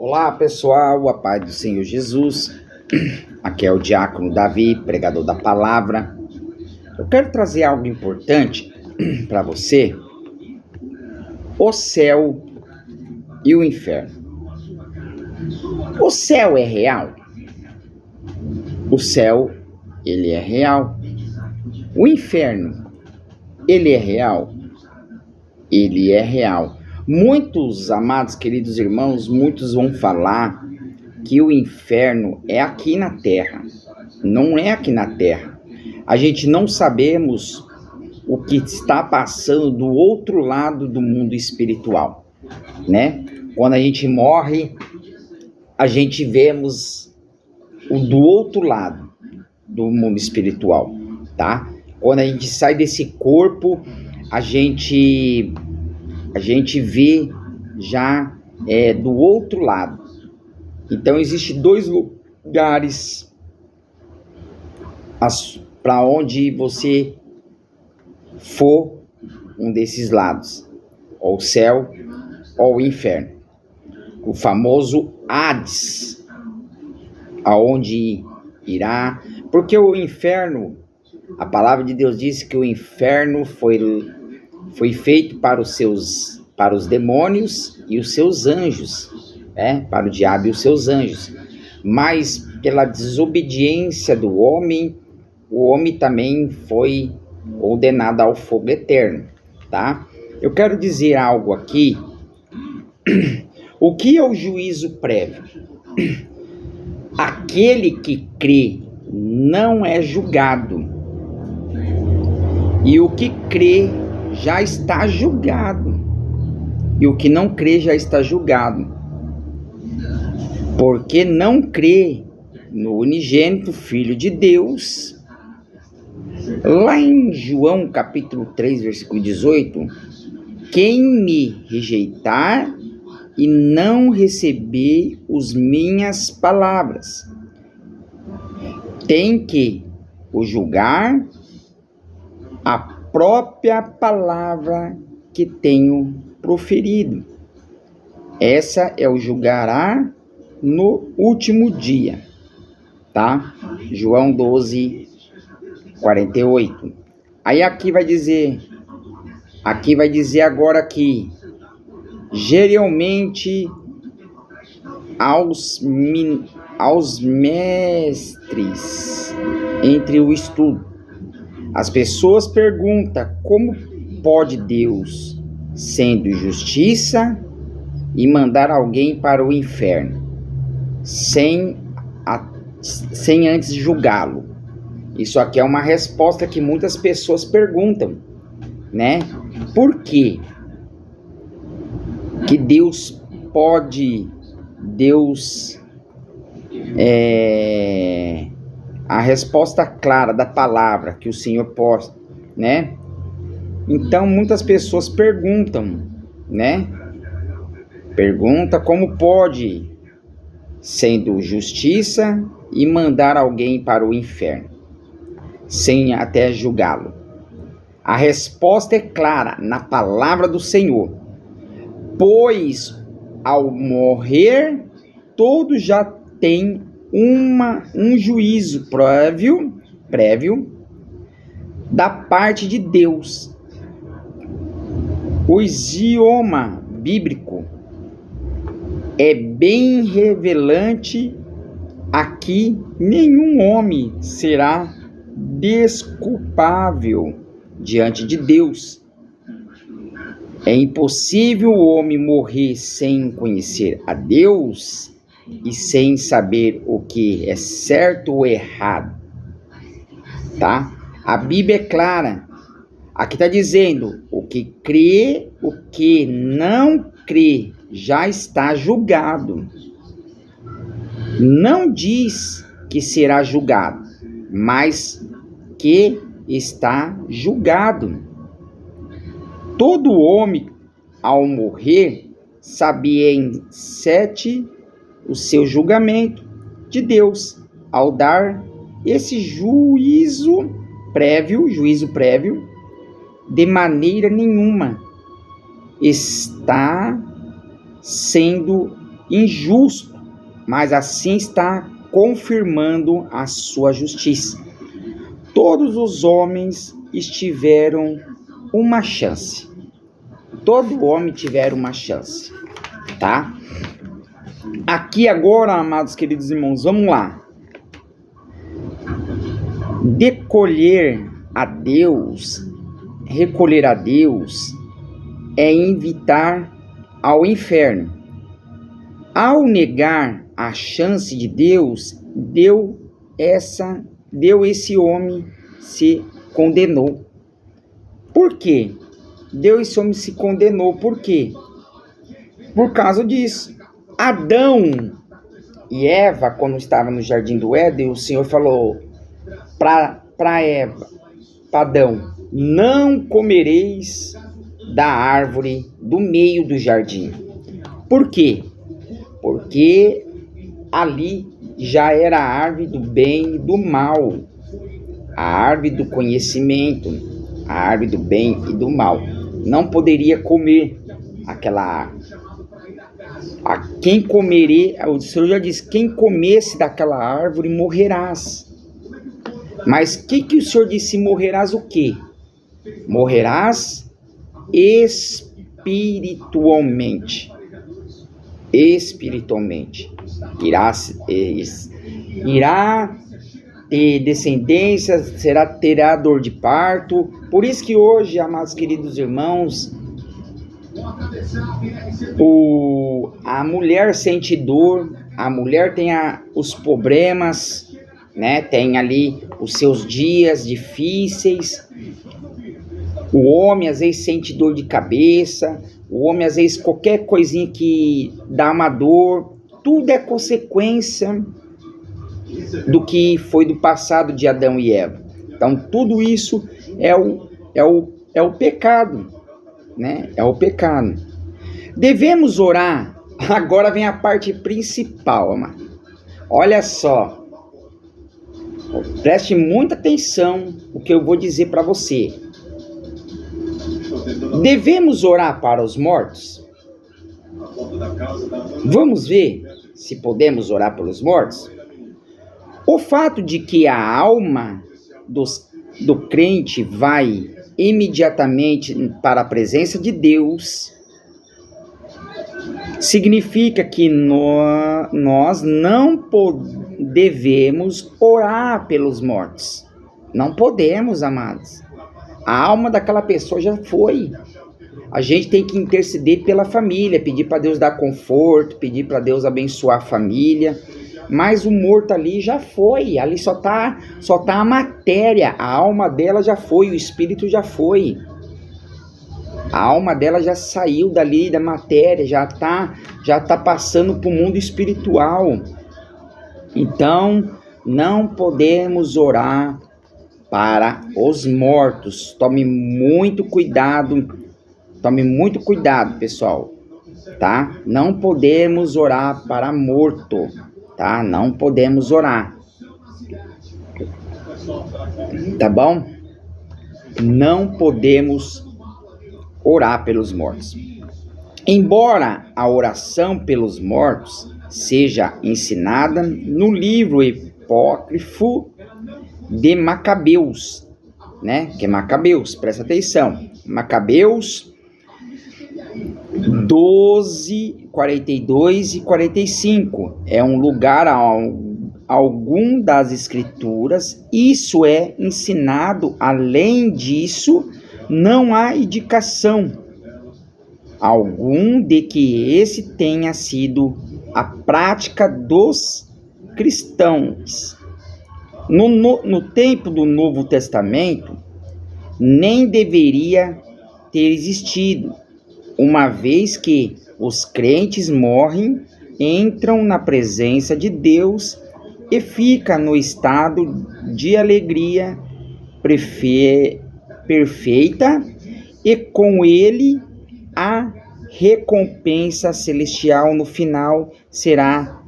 Olá pessoal, a paz do Senhor Jesus. Aqui é o diácono Davi, pregador da palavra. Eu quero trazer algo importante para você: o céu e o inferno. O céu é real? O céu, ele é real. O inferno, ele é real? Ele é real. Muitos, amados, queridos irmãos, muitos vão falar que o inferno é aqui na terra. Não é aqui na terra. A gente não sabemos o que está passando do outro lado do mundo espiritual, né? Quando a gente morre, a gente vemos o do outro lado do mundo espiritual, tá? Quando a gente sai desse corpo, a gente vê já do outro lado. Então, existem dois lugares para onde você for um desses lados, ou o céu ou o inferno. O famoso Hades, aonde irá, porque o inferno, a palavra de Deus diz que o inferno foi feito para os demônios e os seus anjos, para o diabo e os seus anjos. Mas pela desobediência do homem, o homem também foi condenado ao fogo eterno, tá? Eu quero dizer algo aqui. O que é o juízo prévio? Aquele que crê não é julgado, e o que crê já está julgado, e o que não crê já está julgado, porque não crê no unigênito Filho de Deus. Lá em João capítulo 3, versículo 18, quem me rejeitar e não receber as minhas palavras, tem que o julgar a própria palavra que tenho proferido. Essa é o julgará no último dia, tá? João 12, 48. Aí aqui vai dizer agora que geralmente aos mestres entre o estudo, as pessoas perguntam como pode Deus, sendo justiça, e mandar alguém para o inferno sem antes julgá-lo. Isso aqui é uma resposta que muitas pessoas perguntam, né? Por quê? Que Deus pode, a resposta clara da palavra que o Senhor pode, né? Então muitas pessoas perguntam, né? Pergunta como pode, sendo justiça, e mandar alguém para o inferno sem até julgá-lo. A resposta é clara na palavra do Senhor. Pois ao morrer, todos já têm um juízo prévio da parte de Deus. O idioma bíblico é bem revelante. Aqui nenhum homem será desculpável diante de Deus. É impossível o homem morrer sem conhecer a Deus e sem saber o que é certo ou errado, tá? A Bíblia é clara. Aqui está dizendo: o que crê, o que não crê, já está julgado. Não diz que será julgado, mas que está julgado. Todo homem, ao morrer, sabia em o seu julgamento de Deus, ao dar esse juízo prévio, de maneira nenhuma está sendo injusto, mas assim está confirmando a sua justiça. Todos os homens tiveram uma chance. Todo homem tiver uma chance, tá? Aqui agora, amados queridos irmãos, vamos lá. Recolher a Deus é invitar ao inferno. Ao negar a chance de Deus, esse homem se condenou. Por quê? Esse homem se condenou. Por quê? Por causa disso. Adão e Eva, quando estavam no jardim do Éden, o Senhor falou para Adão: não comereis da árvore do meio do jardim. Por quê? Porque ali já era a árvore do bem e do mal, a árvore do conhecimento, a árvore do bem e do mal. Não poderia comer aquela árvore. O Senhor já disse: quem comesse daquela árvore morrerás. Mas o que o Senhor disse? Morrerás o quê? Morrerás espiritualmente. Irá ter descendência, terá dor de parto. Por isso que hoje, amados queridos irmãos, a mulher sente dor, a mulher tem os problemas, né? Tem ali os seus dias difíceis. O homem às vezes sente dor de cabeça, o homem às vezes qualquer coisinha que dá uma dor, tudo é consequência do que foi do passado de Adão e Eva. Então tudo isso é o pecado, né? É o pecado. Devemos orar. Agora vem a parte principal, amado. Olha só. Preste muita atenção no que eu vou dizer para você. Devemos orar para os mortos? Vamos ver se podemos orar pelos mortos? O fato de que a alma do crente vai imediatamente para a presença de Deus significa que nós não devemos orar pelos mortos. Não podemos, amados. A alma daquela pessoa já foi. A gente tem que interceder pela família, pedir para Deus dar conforto, pedir para Deus abençoar a família. Mas o morto ali já foi, ali só tá a matéria, a alma dela já foi, o espírito já foi. A alma dela já saiu dali da matéria, já tá passando para o mundo espiritual. Então, não podemos orar para os mortos. Tome muito cuidado, pessoal, tá? Não podemos orar para morto, tá? Não podemos orar, tá bom? Não podemos orar pelos mortos. Embora a oração pelos mortos seja ensinada no livro apócrifo de Macabeus, né? Que é Macabeus, presta atenção. Macabeus 12, 42 e 45. É um lugar algum das escrituras. Isso é ensinado. Além disso, não há indicação algum de que esse tenha sido a prática dos cristãos. No tempo do Novo Testamento, nem deveria ter existido, uma vez que os crentes morrem, entram na presença de Deus e ficam no estado de alegria perfeita, e com ele a recompensa celestial no final será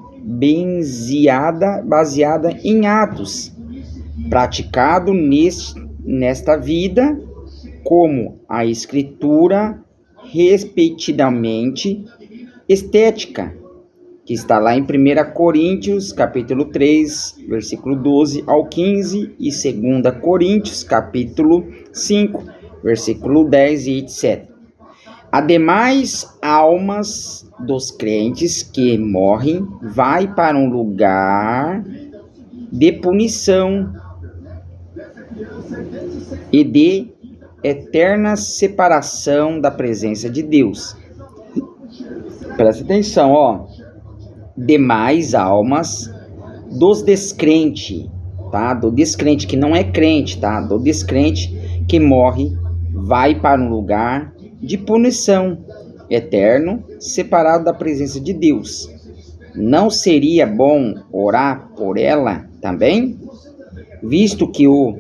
baseada em atos praticados nesta vida, como a escritura, respectivamente, estética, que está lá em 1 Coríntios, capítulo 3, versículo 12 ao 15, e 2 Coríntios, capítulo 5, versículo 10 e etc. Ademais, almas dos crentes que morrem vai para um lugar de punição e de eterna separação da presença de Deus. Presta atenção, ó. Demais almas dos descrentes, tá? Do descrente que não é crente, tá? Do descrente que morre vai para um lugar de punição eterno, separado da presença de Deus. Não seria bom orar por ela também? Visto que o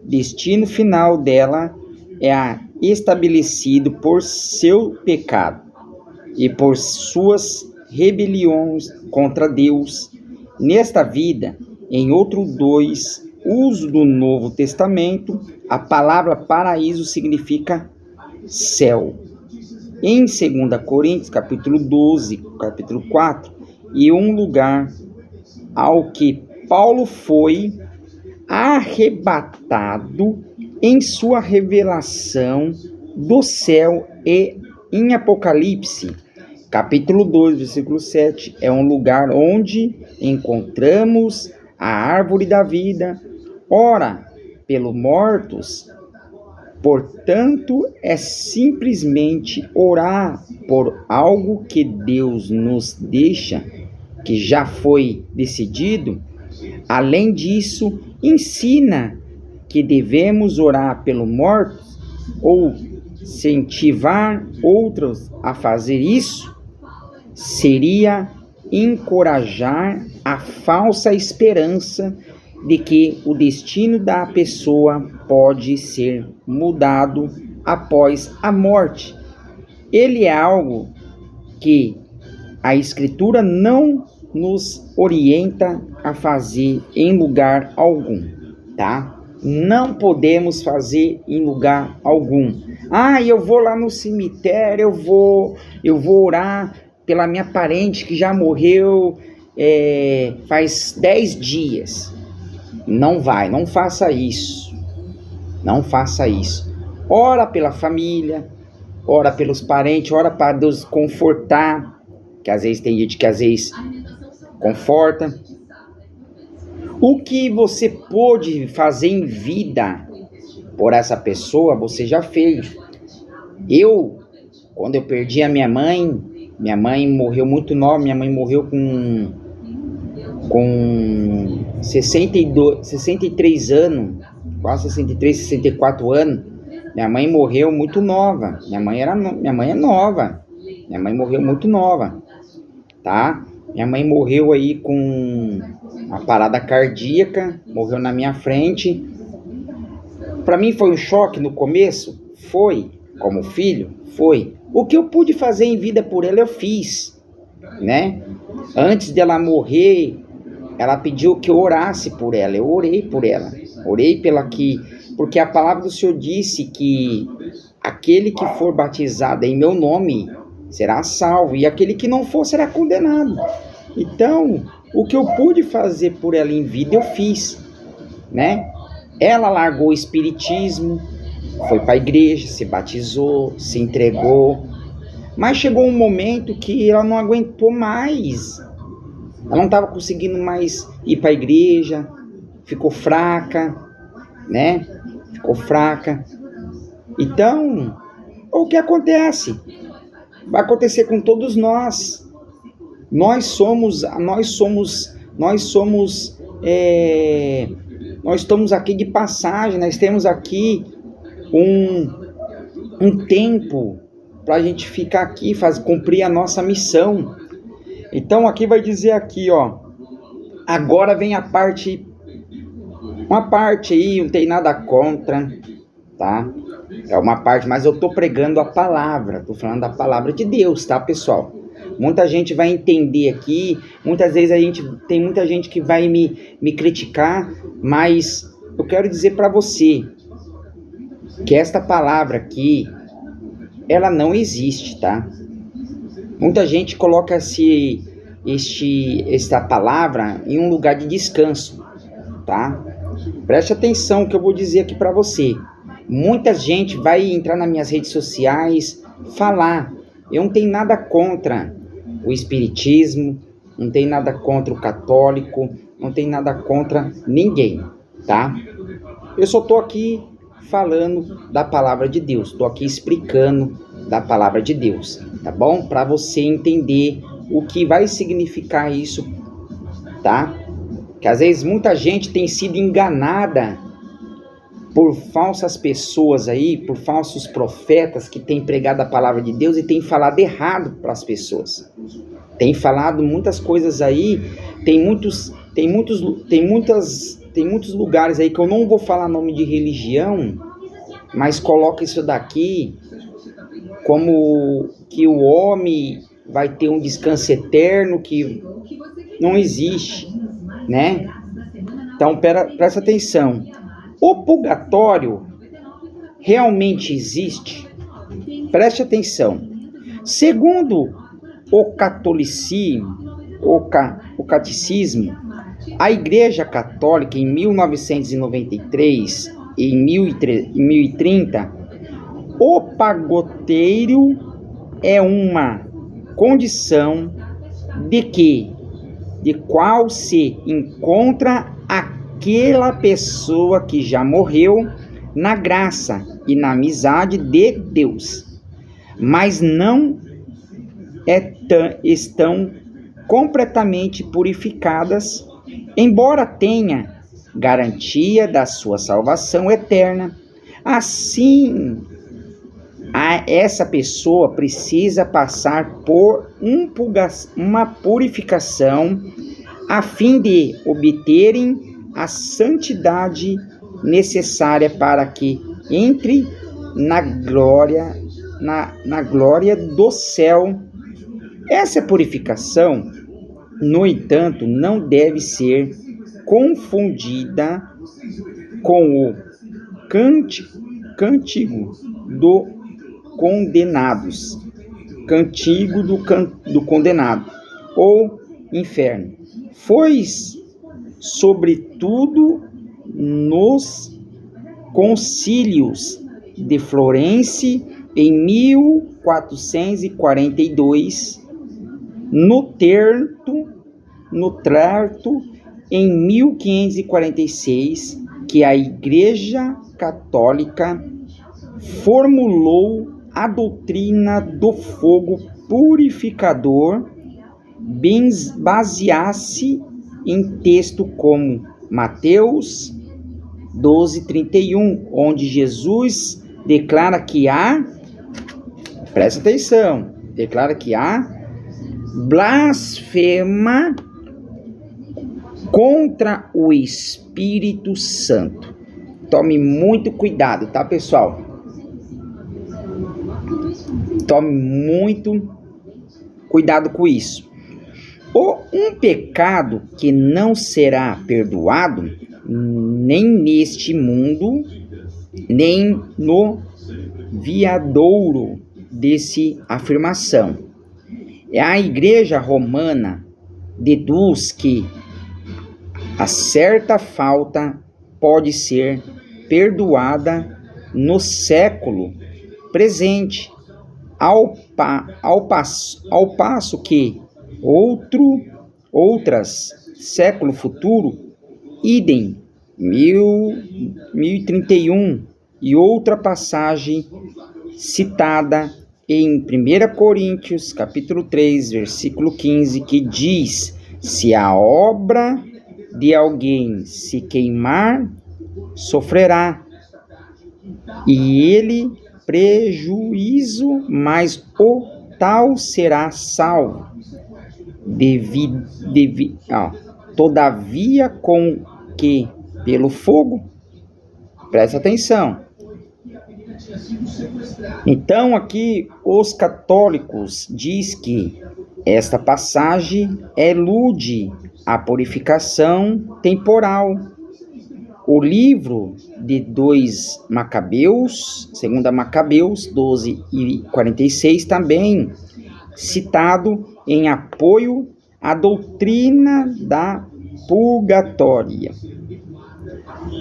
destino final dela é estabelecido por seu pecado e por suas rebeliões contra Deus nesta vida. Em outro 2, uso do Novo Testamento, a palavra paraíso significa céu. Em 2 Coríntios, capítulo 12, capítulo 4, e um lugar ao que Paulo foi arrebatado em sua revelação do céu, e em Apocalipse, capítulo 2, versículo 7, é um lugar onde encontramos a árvore da vida. Ora, pelos mortos. Portanto, é simplesmente orar por algo que Deus nos deixa, que já foi decidido. Além disso, ensina que devemos orar pelo morto ou incentivar outros a fazer isso. Seria encorajar a falsa esperança de que o destino da pessoa pode ser mudado após a morte. Ele é algo que a Escritura não nos orienta a fazer em lugar algum, tá? Não podemos fazer em lugar algum. Eu vou lá no cemitério, eu vou orar pela minha parente que já morreu faz 10 dias. Não faça isso. Não faça isso. Ora pela família, ora pelos parentes, ora para Deus confortar, que às vezes tem gente que às vezes conforta. O que você pôde fazer em vida por essa pessoa, você já fez. Quando eu perdi a minha mãe morreu muito nova, minha mãe morreu com 63 anos, quase 63, 64 anos. Minha mãe morreu muito nova. Minha mãe é nova. Minha mãe morreu muito nova, tá? Minha mãe morreu aí com uma parada cardíaca, morreu na minha frente. Para mim foi um choque no começo? Foi. Como filho? Foi. O que eu pude fazer em vida por ela, eu fiz, né? Antes dela morrer, ela pediu que eu orasse por ela. Eu orei por ela. Orei porque a palavra do Senhor disse que aquele que for batizado em meu nome será salvo, e aquele que não for será condenado. Então, o que eu pude fazer por ela em vida, eu fiz, né? Ela largou o espiritismo, foi para a igreja, se batizou, se entregou, mas chegou um momento que ela não aguentou mais. Ela não estava conseguindo mais ir para a igreja, ficou fraca, né? Ficou fraca. Então, o que acontece? Vai acontecer com todos nós. Nós estamos aqui de passagem, nós temos aqui um tempo para a gente ficar aqui, cumprir a nossa missão. Então aqui vai dizer aqui, ó, agora vem uma parte aí, não tem nada contra, tá? É uma parte, mas eu tô pregando a palavra, tô falando da palavra de Deus, tá, pessoal? Muita gente vai entender aqui, muitas vezes tem muita gente que vai me criticar, mas eu quero dizer para você que esta palavra aqui, ela não existe, tá? Muita gente coloca esta palavra em um lugar de descanso, tá? Preste atenção no que eu vou dizer aqui para você. Muita gente vai entrar nas minhas redes sociais, falar. Eu não tenho nada contra o espiritismo, não tenho nada contra o católico, não tenho nada contra ninguém, tá? Eu só tô aqui falando da palavra de Deus, tô aqui explicando da palavra de Deus, tá bom? Para você entender o que vai significar isso, tá? Que às vezes muita gente tem sido enganada por falsas pessoas aí, por falsos profetas que têm pregado a palavra de Deus e têm falado errado para as pessoas. Tem falado muitas coisas aí, tem muitos lugares aí que eu não vou falar nome de religião, mas coloca isso daqui como que o homem vai ter um descanso eterno que não existe, né? Então, presta atenção. O purgatório realmente existe? Preste atenção. Segundo o catolicismo, o catecismo, a Igreja Católica, em 1993 e em 1030, o purgatório é uma condição de qual se encontra aquela pessoa que já morreu na graça e na amizade de Deus, mas não estão completamente purificadas, embora tenha garantia da sua salvação eterna. Assim, essa pessoa precisa passar por uma purificação a fim de obterem a santidade necessária para que entre na glória do céu. Essa purificação, no entanto, não deve ser confundida com o cântico do condenados, cântico do condenado ou inferno. Foi sobretudo nos concílios de Florença em 1442, no Trarto em 1546, que a Igreja Católica formulou a doutrina do fogo purificador, baseasse em texto como Mateus 12:31, onde Jesus declara que presta atenção, declara que blasfema contra o Espírito Santo. Tome muito cuidado, tá, pessoal? Tome muito cuidado com isso. Um pecado que não será perdoado nem neste mundo, nem no viadouro desse afirmação. A Igreja Romana deduz que a certa falta pode ser perdoada no século presente, ao passo que outras século futuro, idem 1031, e outra passagem citada em 1 Coríntios, capítulo 3, versículo 15, que diz: se a obra de alguém se queimar, sofrerá, e ele prejuízo, mas o tal será salvo. Todavia, com que pelo fogo. Presta atenção. Então, aqui os católicos diz que esta passagem elude a purificação temporal. O livro de 2 Macabeus, 2 Macabeus 12:46, também citado em apoio a doutrina da purgatória.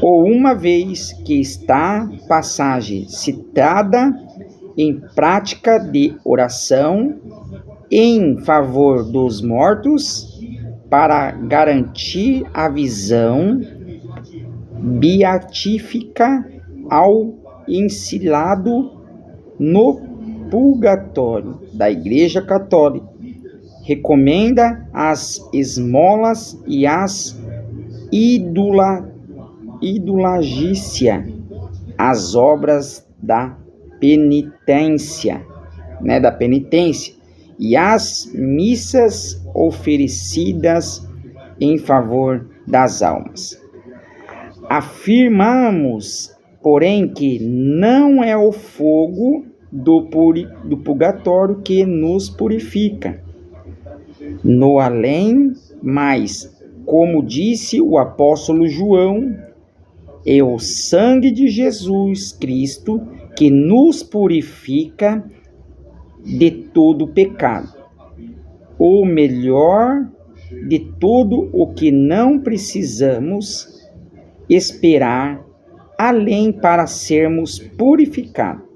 Ou uma vez que está passagem citada em prática de oração em favor dos mortos, para garantir a visão beatífica ao ensilado no purgatório da Igreja Católica. Recomenda as esmolas e as idolagícia, as obras da penitência, e as missas oferecidas em favor das almas. Afirmamos, porém, que não é o fogo do purgatório que nos purifica no além, mas, como disse o apóstolo João, é o sangue de Jesus Cristo que nos purifica de todo pecado. Ou melhor, de tudo o que não precisamos esperar além para sermos purificados.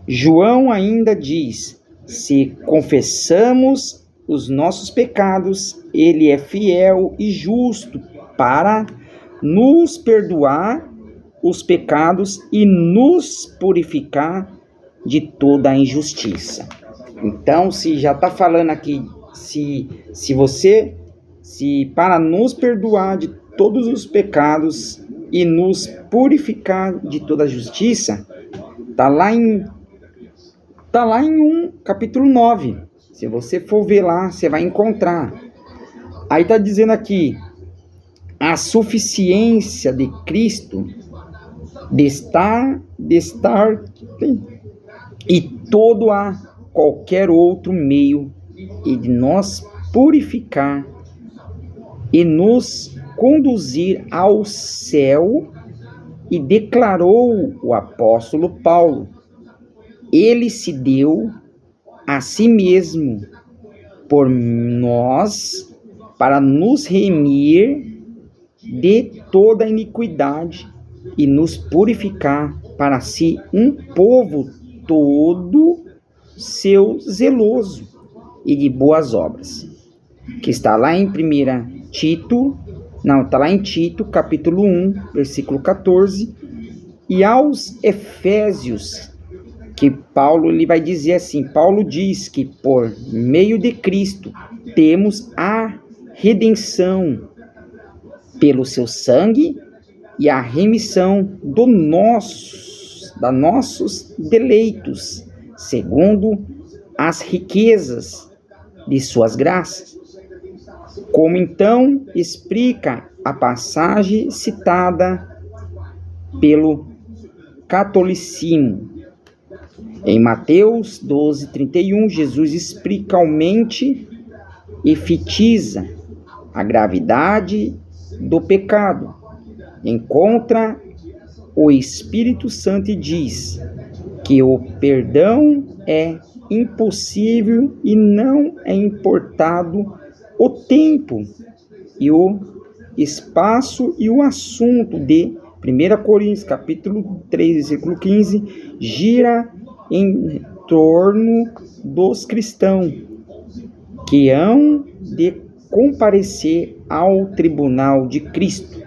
João ainda diz: se confessamos os nossos pecados, ele é fiel e justo para nos perdoar os pecados e nos purificar de toda a injustiça. Então, se já está falando aqui, se para nos perdoar de todos os pecados e nos purificar de toda a justiça, está lá em capítulo 9. Se você for ver lá, você vai encontrar. Aí está dizendo aqui: a suficiência de Cristo de estar e todo a qualquer outro meio e de nos purificar e nos conduzir ao céu. E declarou o apóstolo Paulo: ele se deu a si mesmo por nós para nos remir de toda iniquidade e nos purificar para si um povo todo seu zeloso e de boas obras. Que está lá em Tito, capítulo 1, versículo 14. E aos Efésios, que Paulo ele vai dizer assim, Paulo diz que por meio de Cristo temos a redenção pelo seu sangue e a remissão dos nossos deleitos, segundo as riquezas de suas graças. Como então explica a passagem citada pelo catolicismo. Em Mateus 12:31, Jesus explicitamente enfatiza a gravidade do pecado. Encontra o Espírito Santo e diz que o perdão é impossível e não é importado o tempo e o espaço e o assunto de 1 Coríntios, capítulo 3, versículo 15, gira em torno dos cristãos que hão de comparecer ao tribunal de Cristo.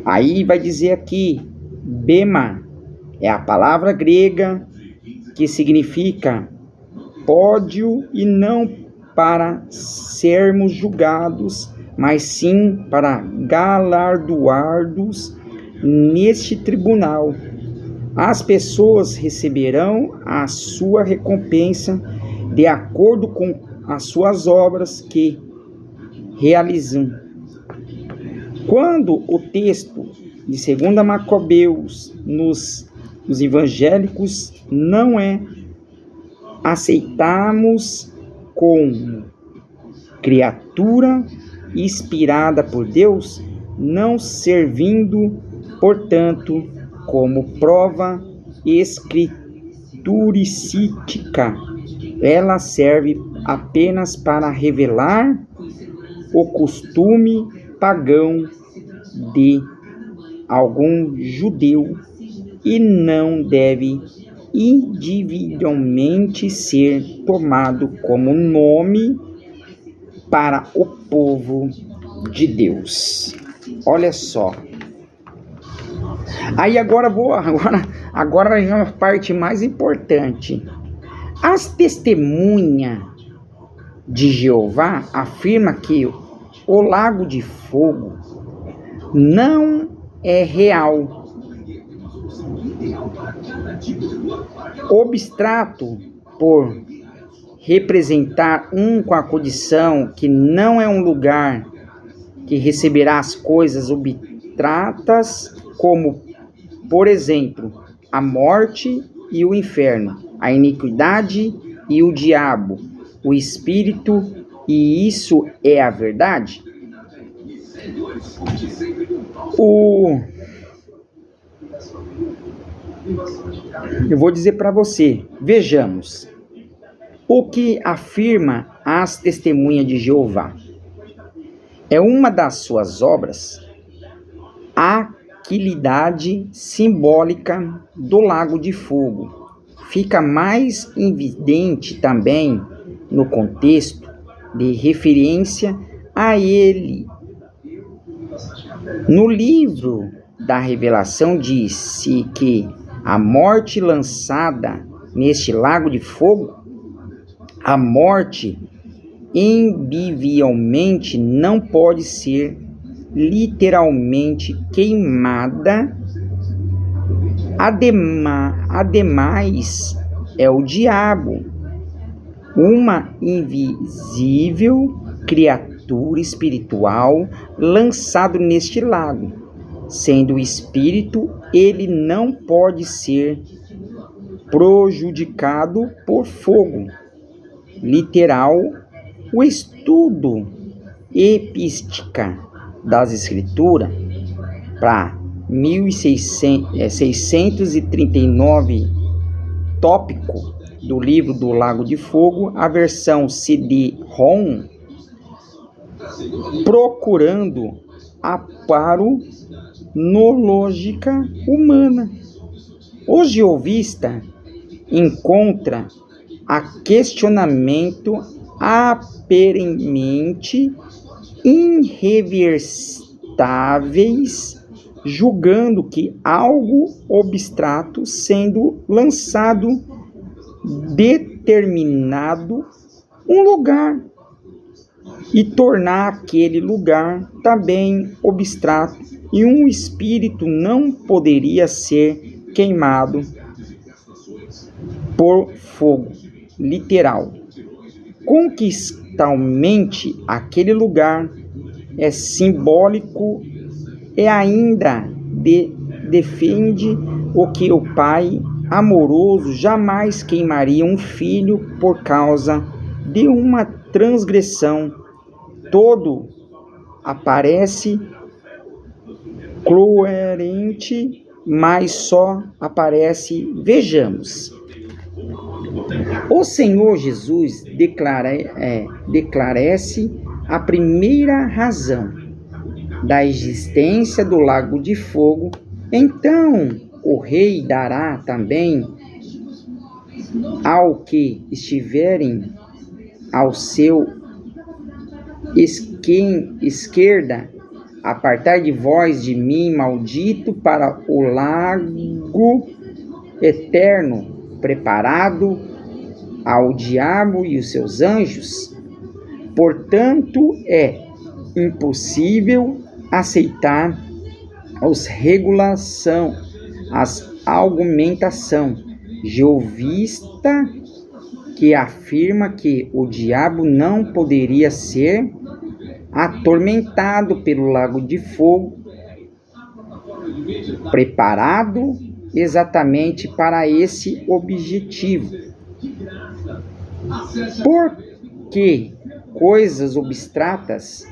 Aí vai dizer aqui, bema, é a palavra grega que significa pódio e não para sermos julgados, mas sim para galardoados neste tribunal. As pessoas receberão a sua recompensa de acordo com as suas obras que realizam. Quando o texto de 2 Macabeus nos evangélicos não é aceitarmos como criatura inspirada por Deus, não servindo, portanto, como prova escrituricítica. Ela serve apenas para revelar o costume pagão de algum judeu e não deve individualmente ser tomado como nome para o povo de Deus. Olha só. Aí agora vem a parte mais importante. As testemunhas de Jeová afirmam que o lago de fogo não é real. Obstrato por representar com a condição que não é um lugar que receberá as coisas obstratas, como, por exemplo, a morte e o inferno, a iniquidade e o diabo, o espírito, e isso é a verdade? Eu vou dizer para você, vejamos o que afirma as testemunhas de Jeová. É uma das suas obras, a aquilidade simbólica do lago de fogo. Fica mais evidente também no contexto de referência a ele. No livro da Revelação diz-se que a morte lançada neste lago de fogo, a morte invariavelmente não pode ser literalmente queimada. Ademais, é o diabo, uma invisível criatura espiritual lançado neste lago. Sendo espírito, ele não pode ser prejudicado por fogo literal. O estudo epística das Escrituras, para 1639, tópico do livro do Lago de Fogo, a versão CD-ROM, procurando amparo no lógica humana. O jeovista encontra a questionamento aparentemente irreversíveis, julgando que algo abstrato sendo lançado determinado um lugar e tornar aquele lugar também abstrato, e um espírito não poderia ser queimado por fogo literal. Conquistalmente, aquele lugar é simbólico e ainda defende o que o pai amoroso jamais queimaria um filho por causa de uma transgressão. Todo aparece coerente, mas só aparece. Vejamos. O Senhor Jesus declarece a primeira razão da existência do lago de fogo. Então, o rei dará também ao que estiverem ao seu esquerda: apartai de vós de mim, maldito, para o lago eterno, preparado ao diabo e os seus anjos. Portanto, é impossível aceitar as argumentação jeovista que afirma que o diabo não poderia ser atormentado pelo lago de fogo, preparado exatamente para esse objetivo. Porque coisas abstratas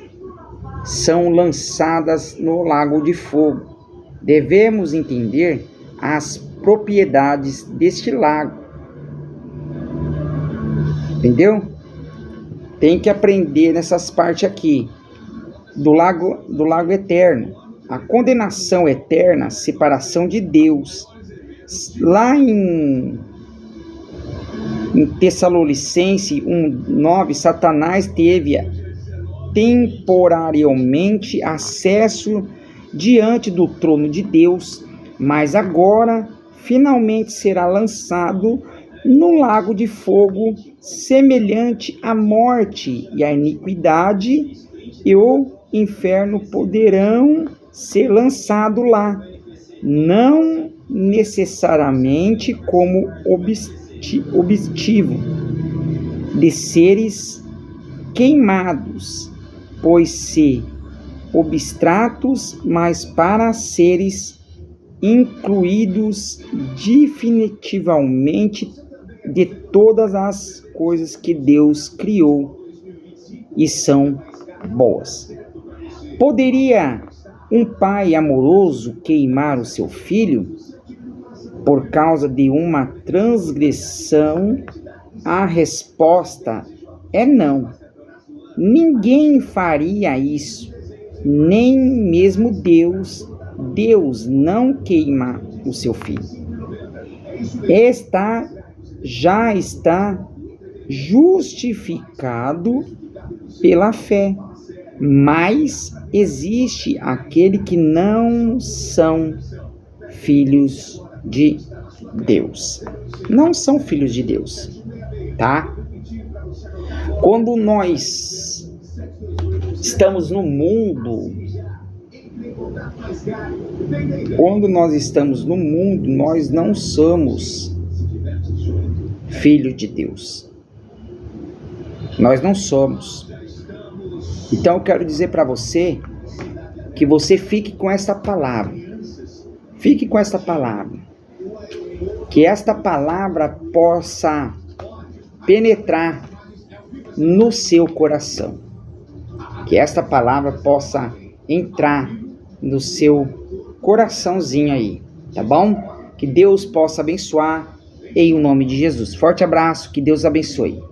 são lançadas no lago de fogo. Devemos entender as propriedades deste lago. Entendeu? Tem que aprender nessas partes aqui. do lago eterno, a condenação eterna, a separação de Deus. Lá em Tessalonicenses 1:9, Satanás teve temporariamente acesso diante do trono de Deus, mas agora finalmente será lançado no lago de fogo, semelhante à morte, e a iniquidade e o inferno poderão ser lançados lá, não necessariamente como objetivo de seres queimados, pois se abstratos, mas para seres incluídos definitivamente de todas as coisas que Deus criou e são boas. Poderia um pai amoroso queimar o seu filho por causa de uma transgressão? A resposta é não. Ninguém faria isso, nem mesmo Deus. Deus não queima o seu filho. Já está justificado pela fé, mas existe aquele que não são filhos de Deus. Não são filhos de Deus, tá? Quando nós estamos no mundo, nós não somos filhos de Deus. Nós não somos. Então eu quero dizer para você que você fique com esta palavra. Fique com esta palavra. Que esta palavra possa penetrar no seu coração. Que esta palavra possa entrar no seu coraçãozinho aí, tá bom? Que Deus possa abençoar em o nome de Jesus. Forte abraço, que Deus abençoe.